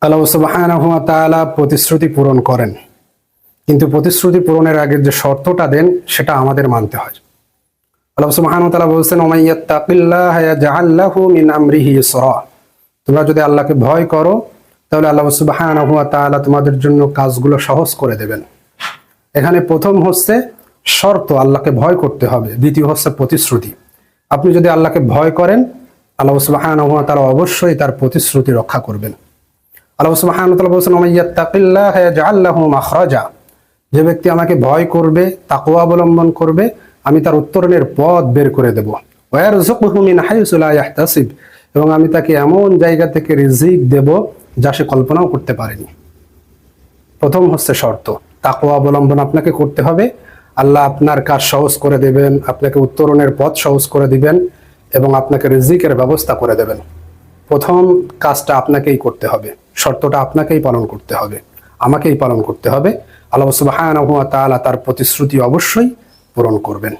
আল্লাহ সুবহানাহু ওয়া তাআলা প্রতিশ্রুতি পূরণ করেন, কিন্তু প্রতিশ্রুতি পূরণের আগে যে শর্তটা দেন সেটা আমাদের মানতে হয়। আল্লাহ সুবহানাহু ওয়া তাআলা বলেছেন, ওয়া ইয়াত্তাকিল্লাহা ইয়াজআল লাহু মিন আমরিহি ইসরা। তোমরা যদি আল্লাহকে ভয় করো তাহলে আল্লাহ সুবহানাহু ওয়া তাআলা তোমাদের জন্য কাজগুলো সহজ করে দেবেন। এখানে প্রথম হচ্ছে শর্ত, আল্লাহকে ভয় করতে হবে। দ্বিতীয় হচ্ছে প্রতিশ্রুতি। আপনি যদি আল্লাহকে ভয় করেন, আল্লাহ সুবহানাহু ওয়া তাআলা অবশ্যই তার প্রতিশ্রুতি রক্ষা করবেন। আল্লাহ সুবহানাহু ওয়া তাআলা বলেছেন, ওয়া ইয়াত্তাকিল্লাহা ইয়াজআল লাহু মাখরাজা। যে ব্যক্তি আমাকে ভয় করবে, তাকওয়া অবলম্বন করবে, আমি তার উত্তরণের পথ বের করে দেব। ওয়া ইয়ারযুকহু মিন হাইসু লা ইয়াহতাসিব। এবং আমি তাকে এমন জায়গা থেকে রিজিক দেব যা সে কল্পনাও করতে পারেনি। প্রথম হচ্ছে শর্ত, তাকওয়া অবলম্বন আপনাকে করতে হবে। আল্লাহ আপনার কাজ সহজ করে দেবেন, আপনাকে উত্তরণের পথ সহজ করে দিবেন এবং আপনাকে রিজিকের ব্যবস্থা করে দেবেন। প্রথম কাজটা আপনাকেই করতে হবে, শর্তটা আপনাকেই পালন করতে হবে, আমাকেই পালন করতে হবে। আল্লাহ সুবহানাহু ওয়া তাআলা তার প্রতিশ্রুতি অবশ্যই পূরণ করবেন।